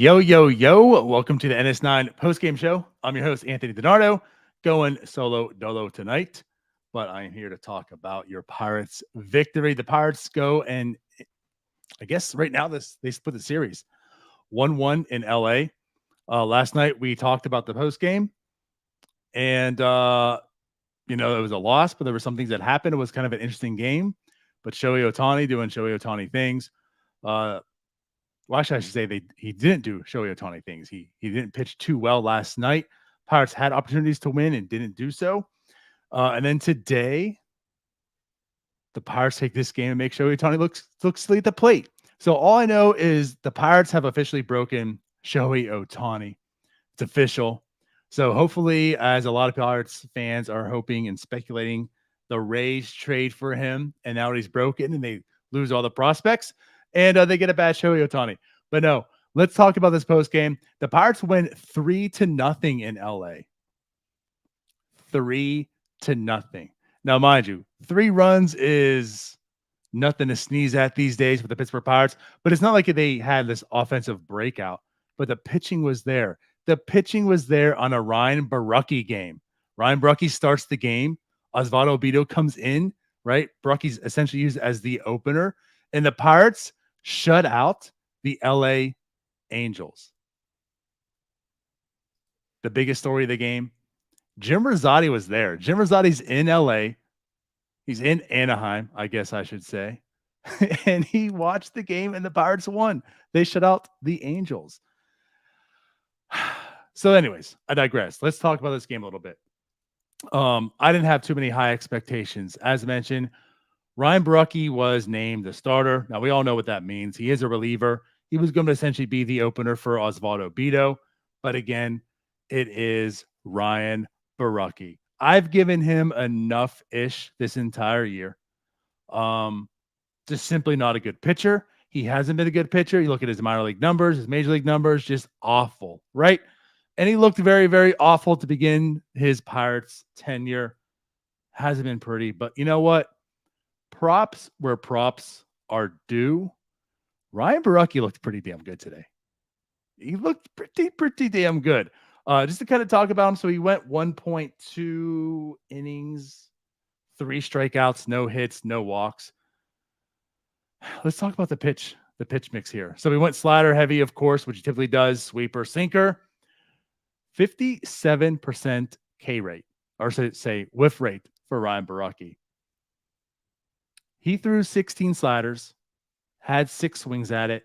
Yo, yo, yo. Welcome to the NS9 Postgame Show. I'm your host, Anthony DiNardo, going solo dolo tonight, but I am here to talk about your Pirates victory. The Pirates go, and I guess right now they split the series 1-1 in LA. Last night we talked about the postgame, and it was a loss, but there were some things that happened. It was kind of an interesting game, but Shohei Ohtani doing Shohei Ohtani things. Well, actually, I should say he didn't do Shohei Ohtani things. He didn't pitch too well last night. Pirates had opportunities to win and didn't do so. And then today, the Pirates take this game and make Shohei Ohtani look silly at the plate. So all I know is the Pirates have officially broken Shohei Ohtani. It's official. So hopefully, as a lot of Pirates fans are hoping and speculating, the Rays trade for him, and now he's broken and they lose all the prospects. And they get a bad Shohei Ohtani. But no, let's talk about this post game. The Pirates win 3-0 in LA. 3-0. Now, mind you, 3 runs is nothing to sneeze at these days for the Pittsburgh Pirates. But it's not like they had this offensive breakout. But the pitching was there. The pitching was there on a Ryan Borucki game. Ryan Borucki starts the game. Osvaldo Bido comes in, right? Borucki's essentially used as the opener. And the Pirates shut out the LA Angels. The biggest story of the game, Jim Rosati was there. Jim Rosati's in LA. He's in Anaheim, I guess I should say. And he watched the game and the Pirates won. They shut out the Angels. So anyways, I digress. Let's talk about this game a little bit. I didn't have too many high expectations. As mentioned, Ryan Borucki was named the starter. Now, we all know what that means. He is a reliever. He was going to essentially be the opener for Osvaldo Bido. But again, it is Ryan Borucki. I've given him enough-ish this entire year. Just simply not a good pitcher. He hasn't been a good pitcher. You look at his minor league numbers, his major league numbers, just awful, right? And he looked very, very awful to begin his Pirates tenure. Hasn't been pretty. But you know what? Props where props are due. Ryan Borucki looked pretty damn good today. He looked pretty damn good. Just to kind of talk about him. So he went 1.2 innings, 3 strikeouts, no hits, no walks. Let's talk about the pitch mix here. So we went slider heavy, of course, which he typically does, sweeper, sinker. 57% K rate, or say whiff rate for Ryan Borucki. He threw 16 sliders, had 6 swings at it,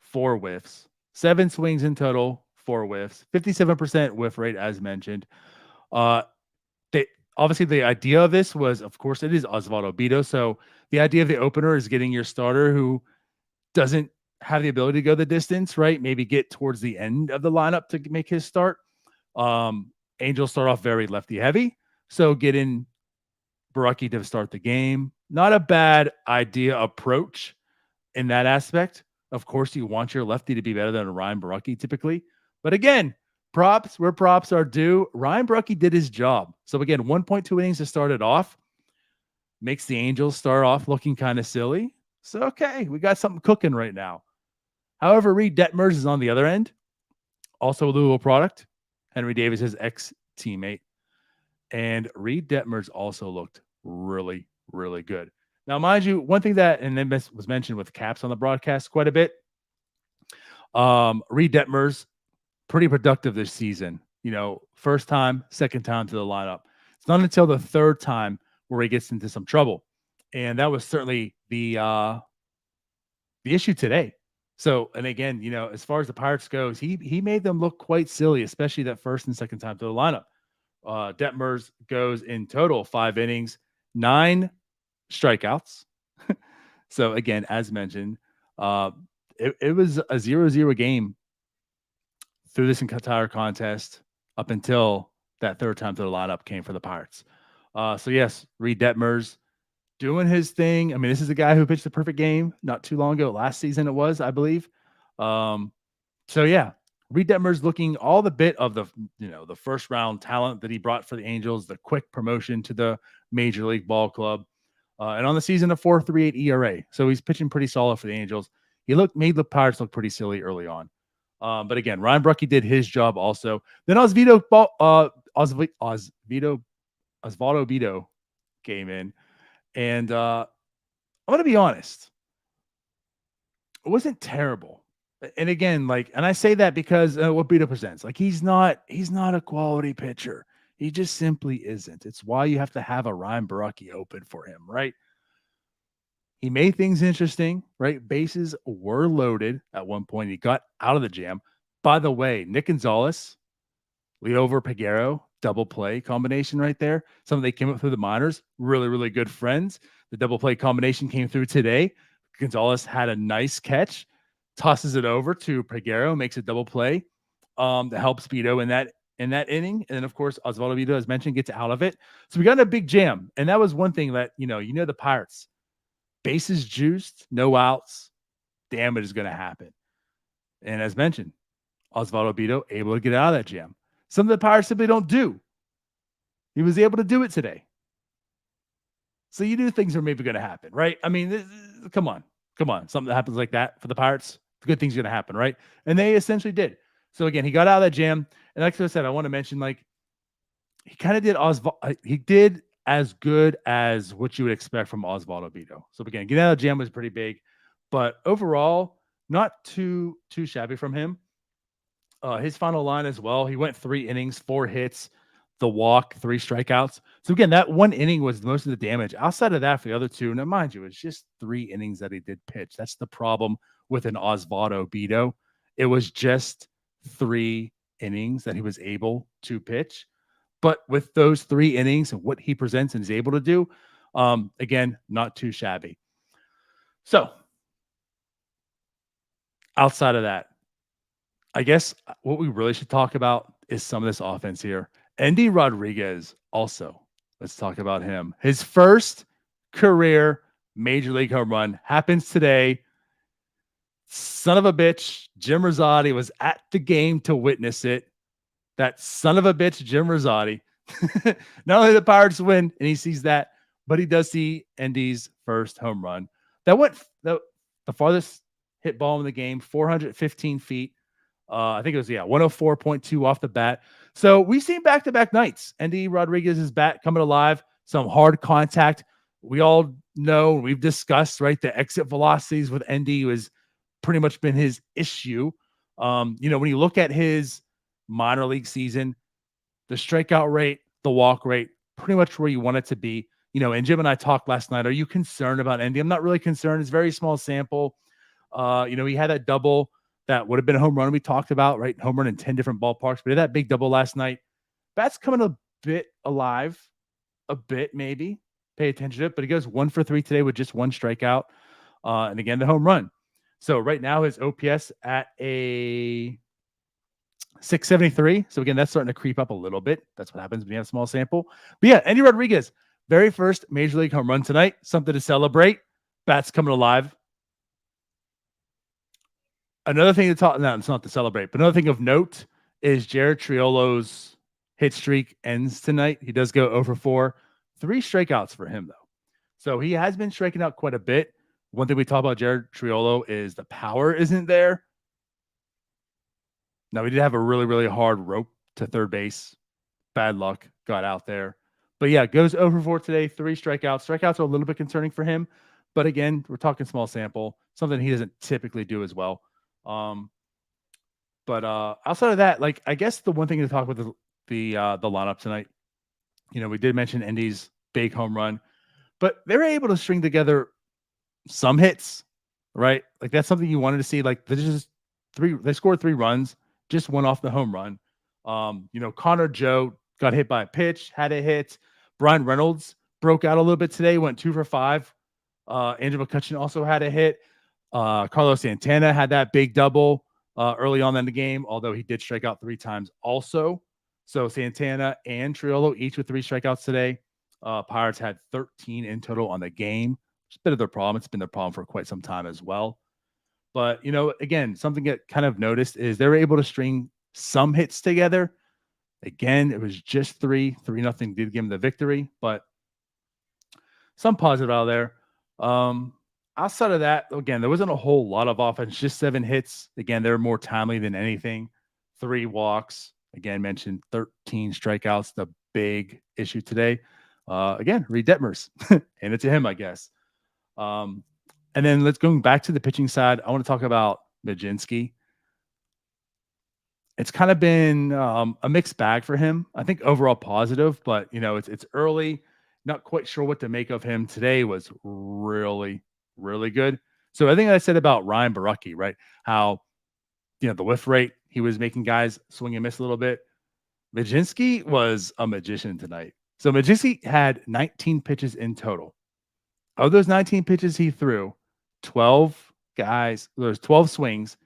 4 whiffs, 7 swings in total, 4 whiffs, 57% whiff rate, as mentioned. Obviously, the idea of this was, of course, it is Osvaldo Bido. So the idea of the opener is getting your starter who doesn't have the ability to go the distance, right? Maybe get towards the end of the lineup to make his start. Angels start off very lefty heavy. So get in Borucki to start the game. Not a bad approach in that aspect. Of course, you want your lefty to be better than a Ryan Borucki typically. But again, props where props are due. Ryan Borucki did his job. So again, 1.2 innings to start it off. Makes the Angels start off looking kind of silly. So, okay, we got something cooking right now. However, Reed Detmers is on the other end. Also a Louisville product. Henry Davis's ex-teammate. And Reed Detmers also looked really, really good. Now, mind you, one thing that, and then was mentioned with Caps on the broadcast quite a bit, Reed Detmers, pretty productive this season. You know, first time, second time to the lineup. It's not until the third time where he gets into some trouble. And that was certainly the issue today. So, and again, you know, as far as the Pirates goes, he made them look quite silly, especially that first and second time to the lineup. Detmers goes in total 5 innings, 9 strikeouts, So again, as mentioned, uh, it was a 0-0 game through this entire contest up until that third time to the lineup came for the Pirates. So yes, Reed Detmers doing his thing. I mean, this is a guy who pitched the perfect game not too long ago. Last season it was, I believe. So yeah, Reed Detmers looking all the bit of the first round talent that he brought for the Angels, the quick promotion to the Major League Ball Club, and on the season a 4.38 ERA. So he's pitching pretty solid for the Angels. He made the Pirates look pretty silly early on. But again, Ryan Bruckey did his job also. Then Osvaldo Vito came in, and I'm gonna be honest, it wasn't terrible. And again, and I say that because what Vito presents, he's not a quality pitcher. He just simply isn't. It's why you have to have a Ryan Bruckey open for him, right? He made things interesting, right? Bases were loaded at one point. He got out of the jam. By the way, Nick Gonzalez, Leover Peguero, double play combination right there. Some of they came up through the minors. Really, really good friends. The double play combination came through today. Gonzalez had a nice catch, tosses it over to Peguero, makes a double play that helps Vito in that inning. And then, of course, Osvaldo Vito, as mentioned, gets out of it. So we got in a big jam. And that was one thing that, the Pirates, bases juiced, no outs, damage is going to happen. And as mentioned, Osvaldo Vito able to get out of that jam. Some of the Pirates simply don't do. He was able to do it today. So you knew things are maybe going to happen, right? I mean, come on. Something that happens like that for the Pirates, good things are going to happen, right? And they essentially did. So again, he got out of that jam. And like I said, I want to mention, he kind of did he did as good as what you would expect from Osvaldo Vito. So again, getting out of the jam was pretty big, but overall, not too shabby from him. His final line as well, he went 3 innings, 4 hits, the walk, 3 strikeouts. So again, that one inning was most of the damage. Outside of that, for the other 2, now mind you, it's just 3 innings that he did pitch. That's the problem with an Osvaldo Vito. It was just 3 innings that he was able to pitch. But with those 3 innings and what he presents and is able to do, again, not too shabby. So outside of that, I guess what we really should talk about is some of this offense here. Endy Rodriguez also. Let's talk about him. His first career Major League home run happens today. Son of a bitch, Jim Rosati was at the game to witness it. That son of a bitch, Jim Rosati. Not only the Pirates win, and he sees that, but he does see Endy's first home run. That went the farthest hit ball in the game, 415 feet. I think it was 104.2 off the bat. So we've seen back-to-back nights. Endy Rodriguez's bat coming alive, some hard contact. We all know, we've discussed, right? The exit velocities with Endy has pretty much been his issue. When you look at his minor league season, the strikeout rate, the walk rate, pretty much where you want it to be. And Jim and I talked last night. Are you concerned about Endy? I'm not really concerned. It's a very small sample. He had that double that would have been a home run we talked about, right? Home run in 10 different ballparks. But he had that big double last night. Bat's coming a bit alive, a bit maybe. Pay attention to it. But he goes 1 for 3 today with just 1 strikeout. And again, the home run. So right now his OPS at a 673. So again, that's starting to creep up a little bit. That's what happens when you have a small sample. But yeah, Endy Rodriguez, very first Major League home run tonight. Something to celebrate. Bat's coming alive. Another thing to talk, no, it's not to celebrate, but another thing of note is Jared Triolo's hit streak ends tonight. He does go 0 for 4. 3 strikeouts for him, though. So he has been striking out quite a bit. One thing we talk about Jared Triolo is the power isn't there. Now, we did have a really, really hard rope to third base. Bad luck. Got out there. But yeah, goes 0 for 4 today. 3 strikeouts. Strikeouts are a little bit concerning for him. But again, we're talking small sample. Something he doesn't typically do as well. But outside of that, I guess the one thing to talk about the lineup tonight, we did mention Endy's big home run, but they were able to string together some hits, right? That's something you wanted to see. They scored 3 runs, just 1 off the home run. Connor Joe got hit by a pitch, had a hit. Brian Reynolds broke out a little bit today, went 2 for 5 Andrew McCutcheon also had a hit. Carlos Santana had that big double early on in the game, although he did strike out 3 times also. So Santana and Triolo each with 3 strikeouts today. Pirates had 13 in total on the game. It's a bit of their problem. It's been their problem for quite some time as well. But, again, something that kind of noticed is they were able to string some hits together. Again, it was just 3-0 did give them the victory, but some positive out there. Outside of that, again, there wasn't a whole lot of offense, just 7 hits. Again, they're more timely than anything. 3 walks. Again, mentioned 13 strikeouts, the big issue today. Again, Reed Detmers. And it's him, I guess. And then going back to the pitching side, I want to talk about Majinski. It's kind of been a mixed bag for him. I think overall positive, but it's early. Not quite sure what to make of him. Today was really, really good. So I think I said about Ryan Baracki, right? How the whiff rate, he was making guys swing and miss a little bit. Majinski was a magician tonight. So Majinski had 19 pitches in total. Of those 19 pitches he threw, 12 guys, there's 12 swings,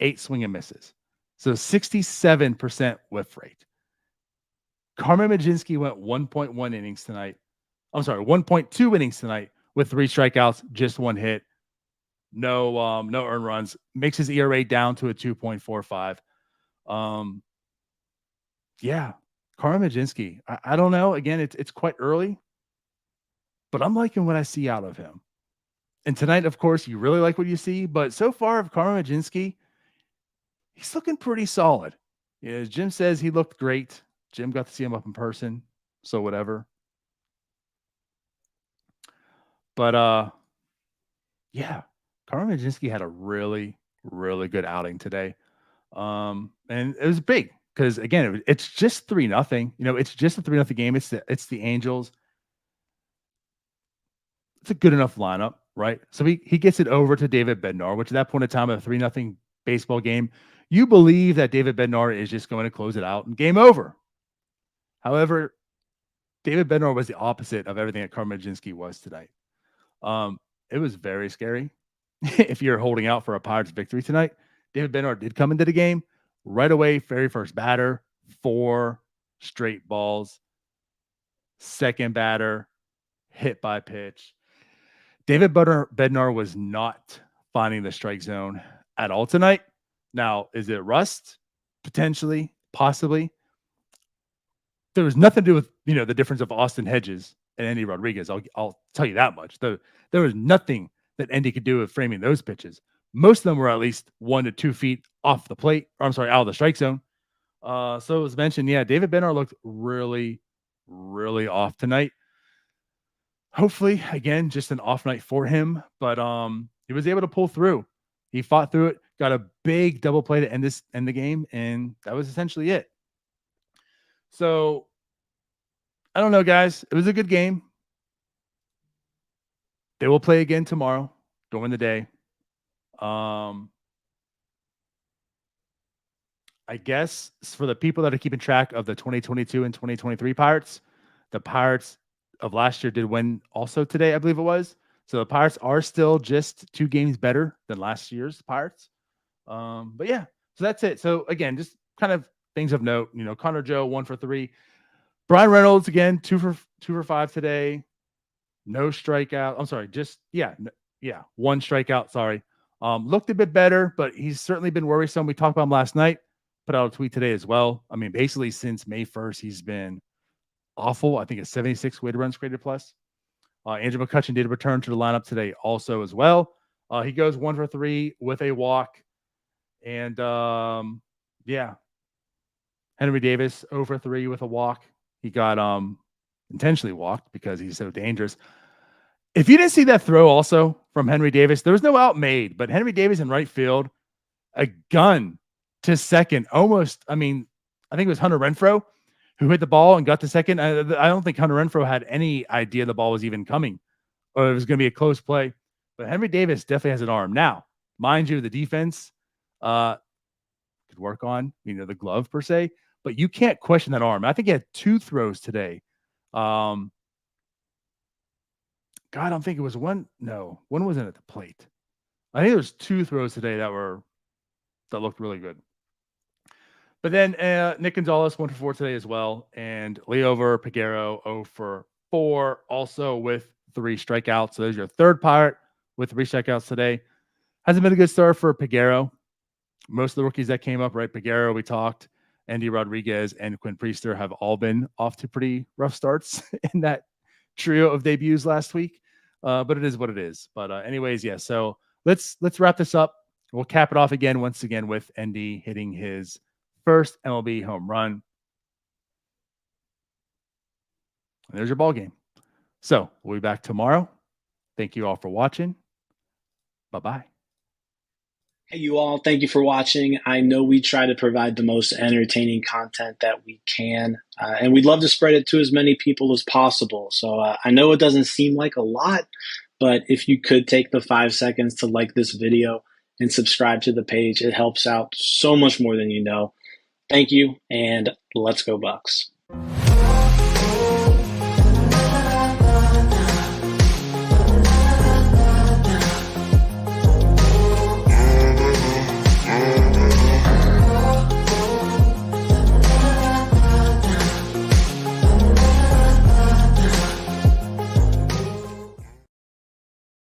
8 swing and misses. So 67% whiff rate. Carmen Majinski went 1.1 innings tonight. I'm sorry, 1.2 innings tonight with 3 strikeouts, just 1 hit. No earned runs. Makes his ERA down to a 2.45. Yeah, Carmen Majinski. I don't know. Again, it's quite early, but I'm liking what I see out of him. And tonight, of course, you really like what you see, but so far of Carmen Majinski, he's looking pretty solid. Yeah, Jim says he looked great. Jim got to see him up in person, so whatever. But yeah, Carmen Majinski had a really, really good outing today. And it was big because again, it's just 3-0. It's just a 3-0 game. It's the Angels. It's a good enough lineup, right? So he gets it over to David Bednar, which at that point in time, a 3-0 baseball game, you believe that David Bednar is just going to close it out and game over. However, David Bednar was the opposite of everything that Carmen Majinski was tonight. It was very scary. If you're holding out for a Pirates victory tonight, David Bednar did come into the game right away. Very first batter, 4 straight balls. Second batter, hit by pitch. David Bednar was not finding the strike zone at all tonight. Now, is it rust? Potentially, possibly. There was nothing to do with the difference of Austin Hedges and Endy Rodriguez. I'll tell you that much. There was nothing that Endy could do with framing those pitches. Most of them were at least 1 to 2 feet off the plate. Or I'm sorry, out of the strike zone. So it was mentioned, David Bednar looked really, really off tonight. Hopefully, again, just an off night for him, but he was able to pull through. He fought through it, got a big double play to end the game, and that was essentially it. So I don't know, guys. It was a good game. They will play again tomorrow during the day. I guess for the people that are keeping track of the 2022 and 2023 Pirates, the Pirates of last year did win also today, I believe it was. So the Pirates are still just 2 games better than last year's Pirates. But yeah, so that's it. So again, just kind of things of note. Connor Joe 1 for 3. Brian Reynolds again 2 for 5 today. No strikeout. I'm sorry, just 1 strikeout. Sorry. Looked a bit better, but he's certainly been worrisome. We talked about him last night. Put out a tweet today as well. I mean, basically since May 1st, he's been awful. I think it's 76 weighted runs created plus. Andrew McCutcheon did return to the lineup today also as well. He goes 1 for 3 with a walk. And Henry Davis 0 for 3 with a walk. He got intentionally walked because he's so dangerous. If you didn't see that throw also from Henry Davis, there was no out made, but Henry Davis in right field, a gun to second, almost. I mean, I think it was Hunter Renfroe who hit the ball and got to second. I don't think Hunter Renfroe had any idea the ball was even coming or it was going to be a close play. But Henry Davis definitely has an arm. Now, mind you, the defense could work on, the glove per se, but you can't question that arm. I think he had 2 throws today. God, I'm thinking it was one. No, one wasn't at the plate. I think there was 2 throws today that looked really good. But then Nick Gonzalez 1 for 4 today as well, and Leover Peguero 0 for 4, also with 3 strikeouts. So there's your third Pirate with 3 strikeouts today. Hasn't been a good start for Peguero. Most of the rookies that came up, right? Peguero, we talked. Endy Rodriguez and Quinn Priester have all been off to pretty rough starts in that trio of debuts last week. But it is what it is. But anyways, yeah. So let's wrap this up. We'll cap it off again, once again, with Endy hitting his first MLB home run. And there's your ball game. So we'll be back tomorrow. Thank you all for watching. Bye-bye. Hey, you all. Thank you for watching. I know we try to provide the most entertaining content that we can, and we'd love to spread it to as many people as possible. So I know it doesn't seem like a lot, but if you could take the 5 seconds to like this video and subscribe to the page, it helps out so much more than you know. Thank you, and let's go Bucks.